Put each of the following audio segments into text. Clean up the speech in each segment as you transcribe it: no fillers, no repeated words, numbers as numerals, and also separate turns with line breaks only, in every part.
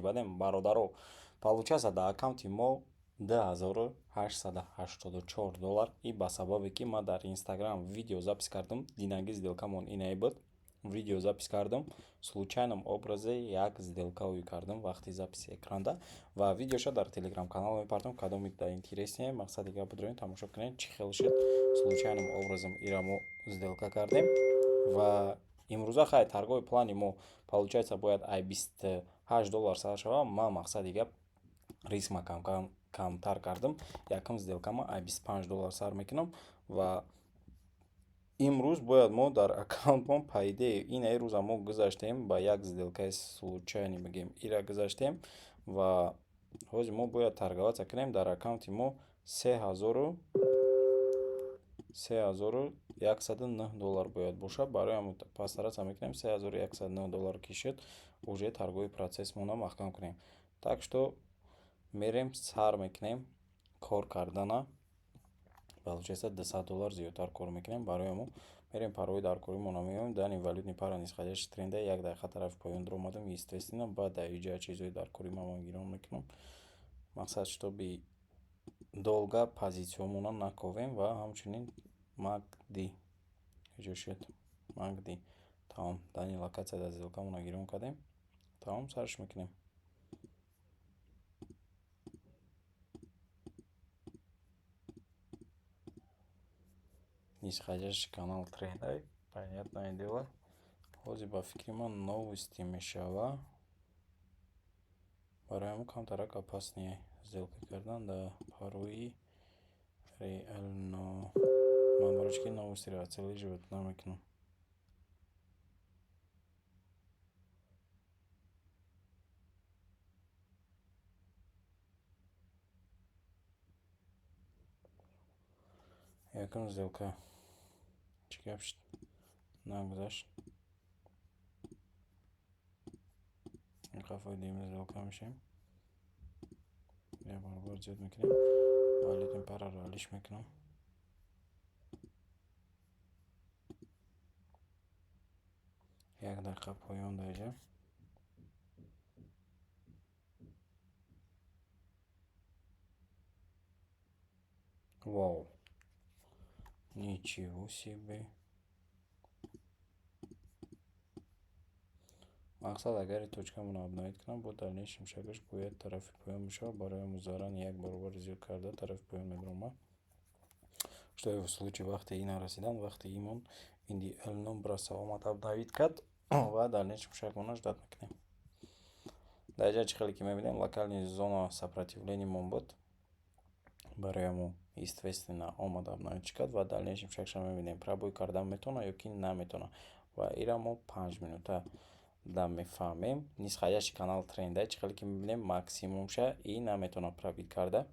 Бадем бародаро, получаса да аккаунти мо $2884 и ба сабабе ки ма дар Instagram видео запис кардам, динагӣ сделкамон инае буд. Видео запис кардам, случайном образе як сделкаои кардам вақти записи экранда ва видеоша дар Telegram канал мепартам, кадоми да интереснее, мақсади гап будроин тамошо кунед, чӣ хел шуд случайном образом ира мо сделка кардем ва имрӯза хай торговый плани мо получается бояд ай $28 сар шава. Ма мақсади гап рисма камтар кардам, якам сделкама ай $25 сар мекунам ва имрӯз бояд мо дар аккаунтмон пайде инаи рӯза мо гузаштем ба як сделкаи случайни мегем ира гузаштем ва ҳозир мо бояд торговаться кунем дар аккаунти мо $3109 бояд боша. Барои пастаратса мекунем $3109 ки шуд, уже торговый процессмона маҳкам кунем. Так что мерем сар мекунем кор кардана, получается $200 зиёдтар кор мекунем. Барои мо мерем парои дар коримона меоем, дани валютни пара нисходящий тренда як дақиқа тарафи поён дромадам, естественно баъд дар иҷа чизои дар кори ман гирон мекунам. Мақсад чтобы долга позициямона наковем ва ҳамчунин макди иҷо шуд макди тамом дани локатсияда сделкамона гирон кардем, тамом сарш мекунем. Нисходящий канал трендай, понятное дело. Ҳозир ба фикри ман новости мешава. Барои мо камтарак опаснее сделка кардан дар парои реально. Ман барои чӣ ки новостиро отслеживать намекунам. Якам сделка чӣ гап шуд? Нагузашт. Қафои дим сделка мешем. Я баробар зиёд мекунем. Валютин параро алиш мекунам. Як дақиқа поён даҷа. Вау. Ничего себе. Мақсад агари точкамона обновить кунам, бо дальнейшем шагаш бояд тарафи поён мешава. Барои музаран як баробар зиёд карда тарафи поён мебиромад. Что и в случае вақти ина расидан, вақти имон инди элном браса омад обновить кард ва дальнейшем шагона ждат мекунем. Дар ҷа чӣ хеле ки мебинем, локальни зона сопротивлениямон буд. Барои мо естественно омад обновить кард ва дальнейшем шагша мебинем пробой кардан метавона ё ки наметавона. Ва ира мо 5 минута да мефаҳмем. Нисходящий канал тренда чӣ хеле ки мебинем максимумша и наметавона пробит карда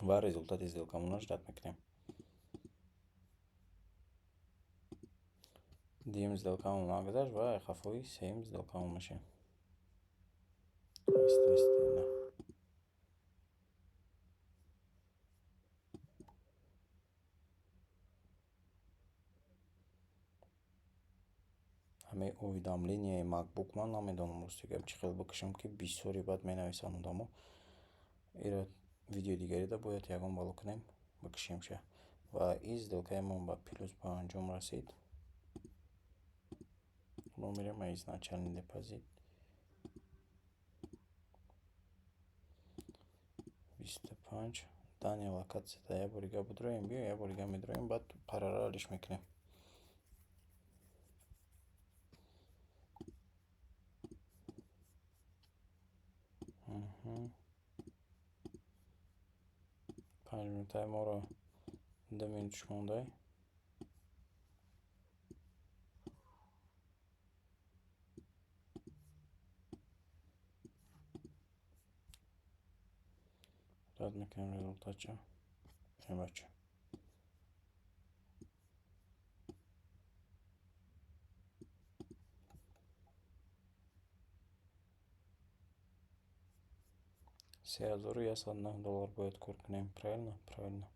ва результати сделкамона ждат мекунем. Дим сделкамон нагузашт ва қафои сеюм сделкамон мешем. Естественно. ҳамаи уведомленияи MacBook ман намедонам рости гап чӣ хел бикашам, ки бисёри бад менависанд одамо. Ира видеои дигарида бояд ягон бало кунем, бикашемша. Ва и сделкаамон ба плюс ба анҷом расид. Мо мерем изначальный депозит 25. Дани локатсияда як бори гап будроем, биё як бори гап медроем, баъд парара алиш мекунем. Панҷ минутаи моро 2 минуташ мондай. Ждат мекунем результатча. Бача. $3109 бояд кор кунем, правильно? Правильно.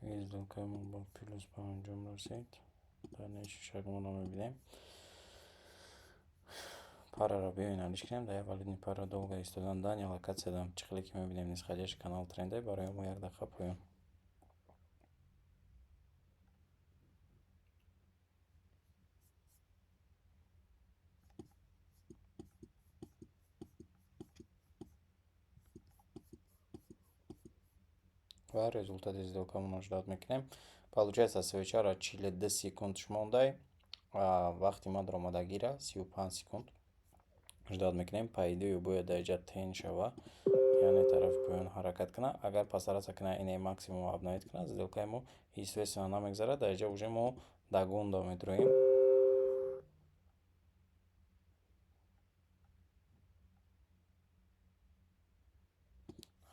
сделкаемон ба плюс ба анҷом расид. Дар ниши шагмона мебинем. Параро биёин алиш кунем. Дар валидни пара долго истодан Даниел локатсиядан чихеле ки мебинем нисходящий канал тренде. Барои мо 1 дақиқа поён. Ва результати сделкамонро ждат мекунем. Получается свечара 42 секунд мондай. Вақти ма даромадагира 35 секунд. Ждат мекунем пайдою бояд даиҷа тен шава. Яъне тарафи поён ҳаракат кунад. Агар пасараца кунад ине максимум обновит кунад, сделкаи мо естественно намегзарад. Даиҷа уже мо да гундо медроем.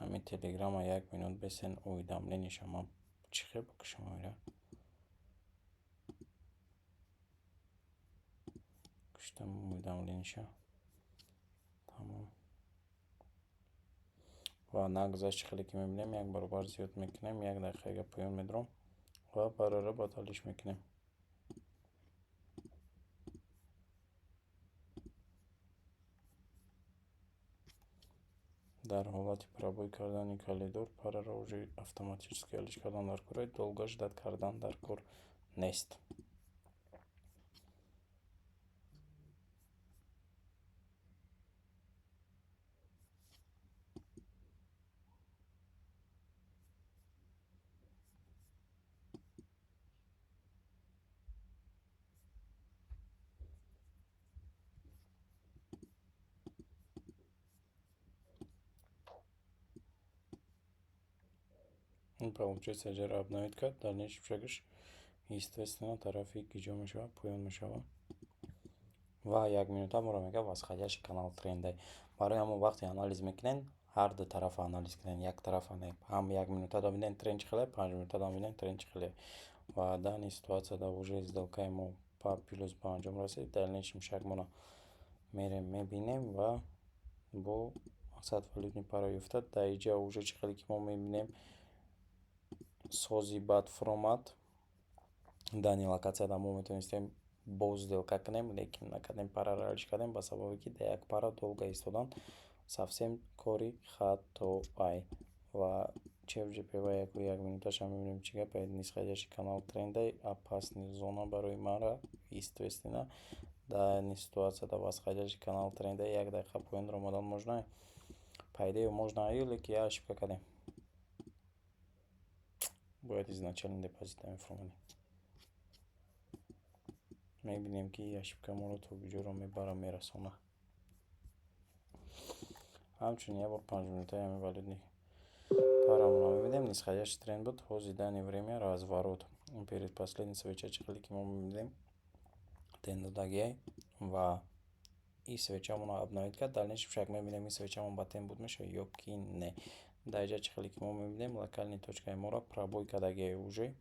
Ҳамин телеграма 1 минут бесен уведомлениша ман чихе бикушам ира. Куштам уведомлениша. Тамом. Ва нагзаш чихеле ки мебинем 1 баробар зиёд мекунем. 1 дақиқаga поён медиром ва параро баталиш мекунем. Дар ҳолати пробой кардани калидор параро уже автоматически алиш кардан дар кор, долго ждат кардан дар кор нест. Получается ҷара обновит кард. Дальнейшем шагаш естественно тарафи гиҷо мешава, поён мешава. Ва 1 минута моро мега восходящий канал тренде. Барои ҳамон вақти анализ мекунен, ҳар ду тарафа анализ кунен, як тарафа не. Ҳам 1 минута да бинен трен чихеле, 5 минута да бинен трен чихеле. Ва дани ситуацияда уже сделкаи мо па плюс ба анҷом расид. Дальнейшем шагмона мерем мебинем ва бо мақсад валидни пара юфтад. Даиҷа уже чихеле ки мо мебинем сози бад фромат. Дани локатсияда мо метавонистем боз сделка кунем, лекин накардем, параро алиш кардем ба сабаби ки да як пара долго истодан совсем кори хатой. Ва ЧФЖП-ва 1 минуташа мебинем чӣ гапе. Нисходящий канал тренде опасни зона барои мара естественно. Дани ситуацияда восходящий канал тренде 1 дақиқа поён ромадан можно. Пайдею можно аю, лекин я ошибка кардем. Бояд изначально депозита мефромадем. Мебинем ки ошибка моро то биҷоро мебара мерасона. Ҳамчунин 1 бор 5 минута ҳами валидни парамона мебинем. Нисходящий тренд буд. Ҳозир дани время разворот. Перед последней свеча чихеле ки мо мебинем тен додагиай ва и свечамона обновит кард. Дальнейшем шак мебинем и свечамон ба тен буд мешавад ё ки не. Даиҷа чихеле ки мо мебинем локальни точкаи моро пробой кардагиай уже.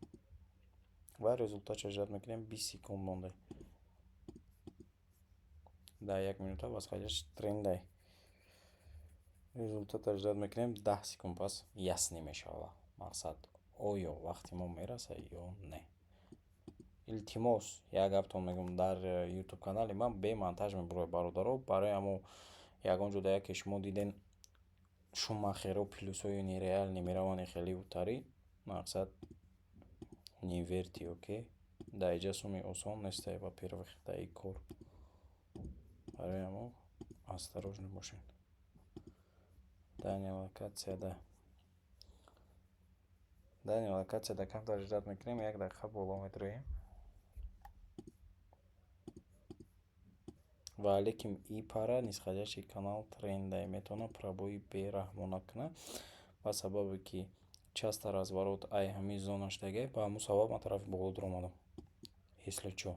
Ва результатша ждат мекунем 20 секунд мондай. Да 1 минута восходящий трендай. Результата ждат мекунем 10 секунд, пас ясни мешава мақсад оё вақти мо мераса ё не. Илтимос як гаптон мегӯям, дар YouTube канали ман бемонтаж мебурояд бародаро. Барои ҳамо ягон ҷодае ки шумо диден Шумахеро плюсҳои нереални меравани хеле утари, мақсад не верьте, окей? Даиҷа суми осон нестай во-первых, даи кор. Барои ҳамо осторожно бошед. Дани локатсияда камтар ждат мекунем, 1 дақиқа боло медроем. Ва лекин и пара нисходящий канал трендай метавона пробои бераҳмона кунад ба сабабе ки часто разворот ай ҳамин зонаштаге ба ҳамун сабаб ман тарафи боло диромадам. Если чё.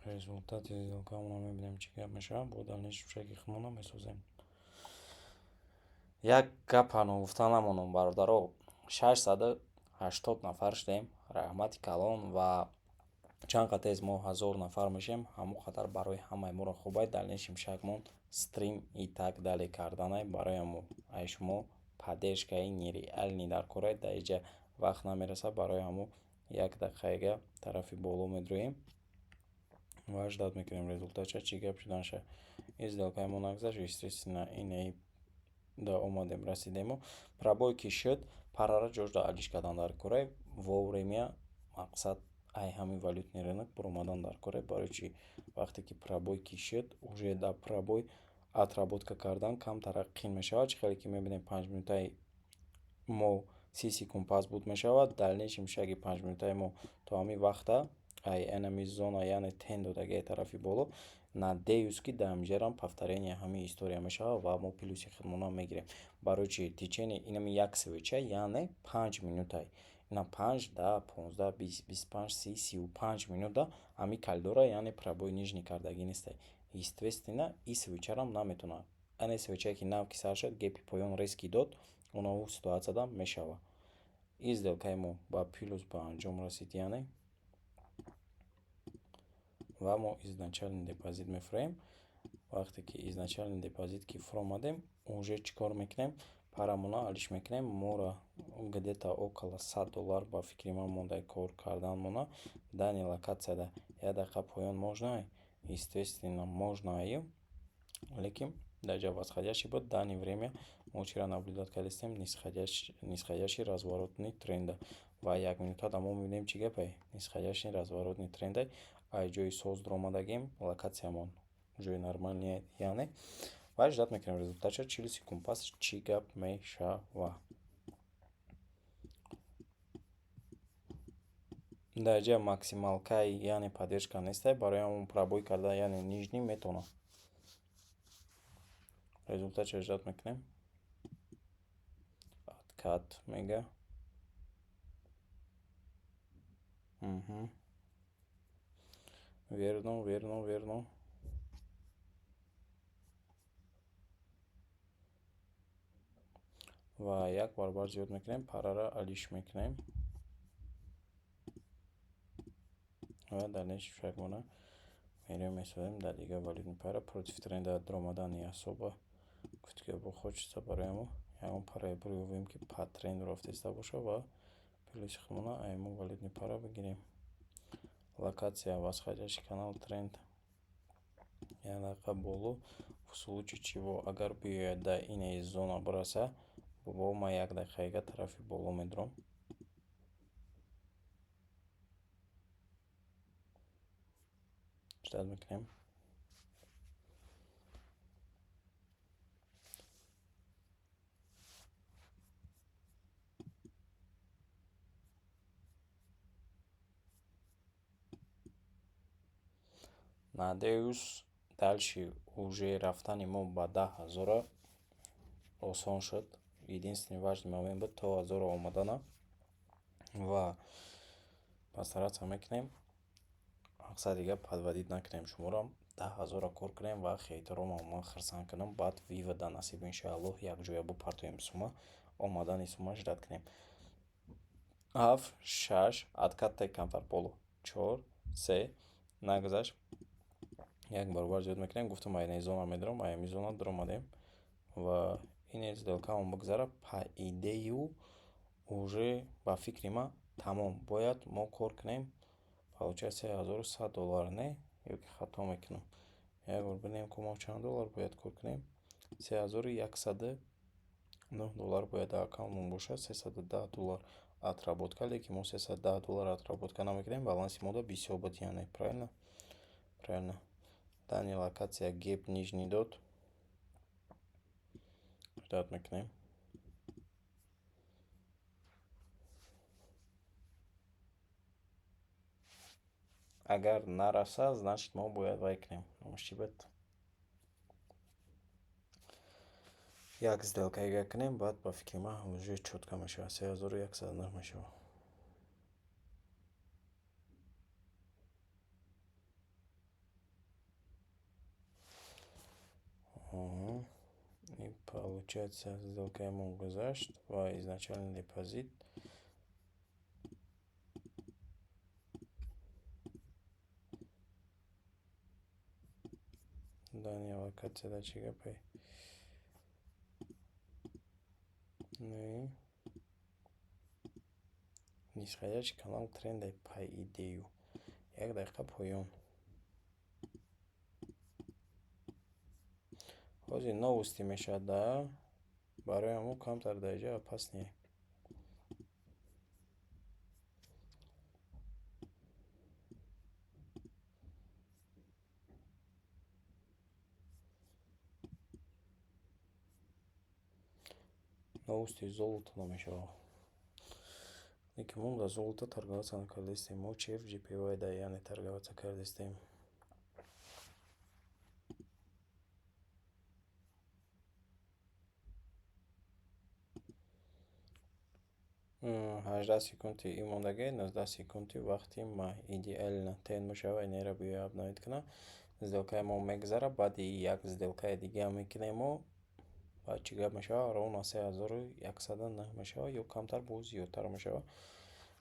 Результати сделкамона мебинем чӣ гап мешава. Бо дальнейшем шаги хмона месозем. Як гапано гуфта намонам бародаро. 680 нафар шудем. Раҳмати калон ва чанд қатез мо 1000 нафар мешем, ҳамон қатар барои ҳамаи моро хубай дальнейшем шагмон стрим и так далее карданай барои ҳамо ай шумо поддержкаи нереальни дар кора да иҷа вақт намераса барои ҳамо 1 дақиқаига тарафи боло медроем ва ждат мекунем результатша чӣ гап шуданаша. Из сделкаи мо нагзашт, естественно, инаи да омадем расидемо. Пробой ки шуд, парара ҷош да алиш кардан дар кора вовремя мақсад ай ҳамин валютный рынок буромадан дар кора барои чӣ вақте ки пробой ки шуд уже да пробой отработка кардан кам тараққӣ мешавад. Хеле ки мебинем 5 минутаи мо 30 секунд пас буд мешавад, дальнейшем шаги 5 минутаи мо то ҳамин вақта ай энами зона яъне тен додагии тарафи боло надеюсь ки да ҳамиҷарам повторение ҳамин история мешавад ва мо плюси худмона мегирем. Барои чӣ течение инами як свеча яъне 5 минутай ина 5 10 15 20 25 30 35 минута ҳамин калидора яъне пробой нижний кардаги нестай. Естественно и свечарам наметавонад ане свечае ки нав ки сар шуд гепи поён резки дод онову ситуацияда мешава. И сделкаи мо ба плюс ба анҷом расид яъне ва мо изначальный депозит мефурем. Вақте ки изначальный депозит ки фуромадем уже чӣ кор мекунем, парамона алиш мекунем. Мора где-то около $100 ба фикри ман монда кор кардан мона дани локацияда 1 дақиқа поён можно, естественно можно, лекин даҷа восходящий буд дани время мо чира наблюдат кардастем нисходящий разворотный тренда ва 1 минута да мо мебинем чӣ гапай нисходящий разворотный трендай ай ҷои соз дуромадагем локациямон ҷои нормалния яъне ва ждат мекунем результатша 40 секунд пас чӣ гап мешава. даҷа максималкаи яъне поддержка нестай барои ҳамон пробой карда яъне нижний метавона. Результатша ждат мекунем. Откат мега. Верно. Ва як баробар зиёд мекунем, парара алиш мекунем ва дальнейшем шагмона мерем месодем да дига валютный пара против тренда дуромадани асоба гуфт ки бо хочется барои мо ягон парае биёвем ки па тренд рафтеста боша ва плюси худмона аймо валютный пара бигирем. Локация восходящий канал тренд 1 дақиқа боло в случае чего агар биёяд да инаи зона бираса бо ма 1 дақиқаига тарафи боло медурам. Ждат мекунем. Надеюсь, дальше уже рафтани мо ба 10,000 осон шуд. Единственный важный момент буд то 1000 омадана ва постараться мекунем мақсад дига подводить накунем шуморо 10,000 кор кунем ва эҳтиромам ман хирсанд кунам баъд вивода насиб иншааллоҳ якҷоя бупартоем сума омадани сума ждат кунем 7 6 откаттай камтар боло 4 3 нагзашт як баробар зиёд мекунем. Гуфтам айнаи зона медурам, айами зона дуромадем ва ин сделкаам бигзара по идею уже ба фикри ман тамом бояд мо кор кунем получается $3100 не ёки хато мекунам як бор бинем ки мо чанд доллар бояд кор кунем $3109 бояд дар аккаунтмон боша $310 отработка леки мо $310 отработка намекунем баланси мода бисёр буд яъне правильно дани локация геп нижний дод ждат мекунем. Агар нараса значит мо бояд вай кунем мушибат як сделкаига кунем баъд ба фикри ман уже чётка мешава 3109 мешава. И получается сделка ему гузашт ва изначальный депозит Дания локация ЧГП. Ну и нисходящий канал тренда по идею. Як дақиқа поён. Ҳозир новости мешавад, да? Барои ҳамон камтар даҷа пас не. Новости золота намешавад. Lekin мы золото торговаться накардистем. Мы ЧФ GPY да яне торговаться кардистем. Ҳаждаҳ секунди имондагӣ, 19 секунди вақти ма идеална тен мешавад, инеро биёй обновид кунам. Сделкаи мо мегзара, баъди як сделкаи дига мекунем мо. Баъд чӣ гап мешавад? Ровно 3109 мешавад ё камтар бо зиёдтар мешавад.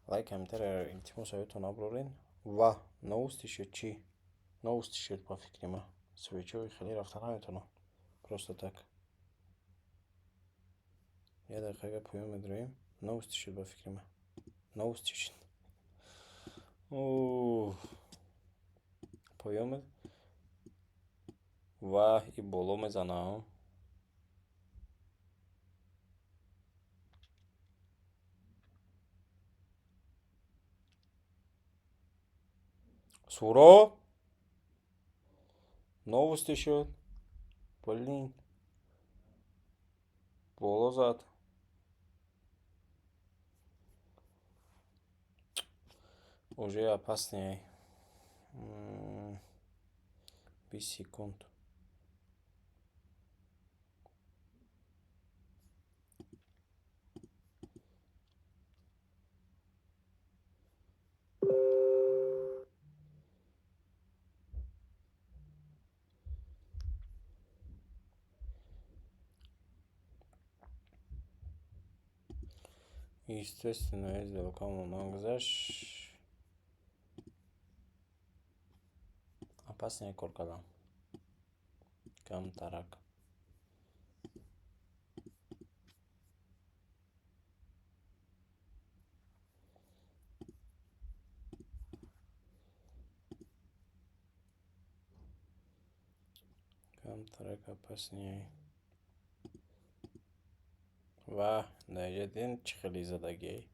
Лайк камтар илтимос аётон аброрин. Ва новости шуд чӣ? Новости шуд по фикри ма. Свечои хеле рафта наметавонад. Просто так. Я дақиқа поён медроим. Новости шуд по фикри ма. Новости шуд. Поён мед. Ва и боло мезанам. Суро? Новости шуд. Блин. Боло зад. Уже опаснее. 20 секунд. Естественно, я сделал кому нагзаш. Опаснее коркадан. Камтарак. Камтарак опаснее. Ва, наjdin чӣ хеле задагӣ.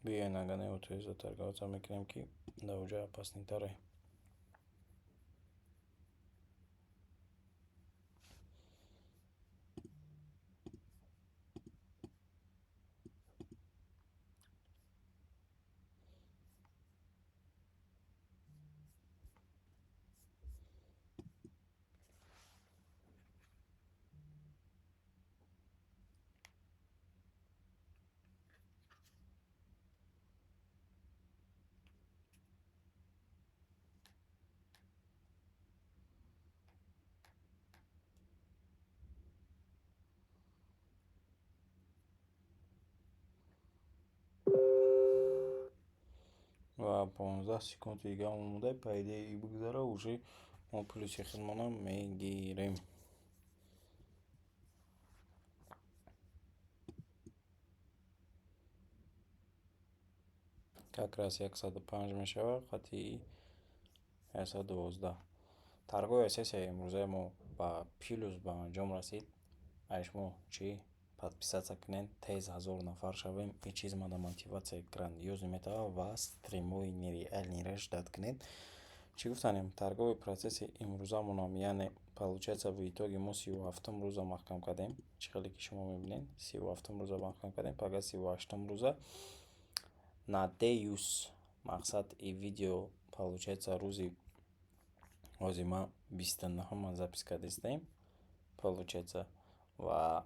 Биёй нагане утилиза торговаться мекунем ки да уҷа опаснитаре. Ва 15 секунд дига омода, по идее бигзара уже мо плюси худмона мегирем. Как раз 105 мешавад, хати 112. Торговая сессия имрӯзаи мо ба плюс ба анҷом расид. Ай шумо чӣ? Подписаться кунед, тез 1000 нафар шавем. И чиз мада мотивация грандиозӣ метавад ва стримои нереальниро ждат кунед. Чӣ гуфтанем? Торговый процесси имрӯзамонам, яъне получается в итоге мо 37 рӯза маҳкам кардем. Чӣ хеле ки шумо мебинед? 37 рӯза маҳкам кардем. Пага 38 рӯза. Надеюсь, мақсад и видео получается рӯзи ҳозир ма 29 запис кардистем. Получается ва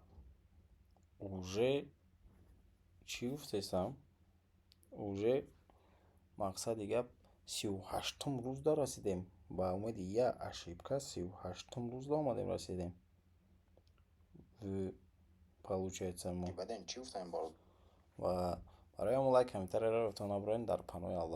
уже чӣ гуфтестам? Уже мақсади гап 38 рӯз да расидем. умеди я ошибка 38 روز до омадем расидем. Получается мы. Ва барои мо лайк комментариеро рафтон набарем дар панои Аллоҳ.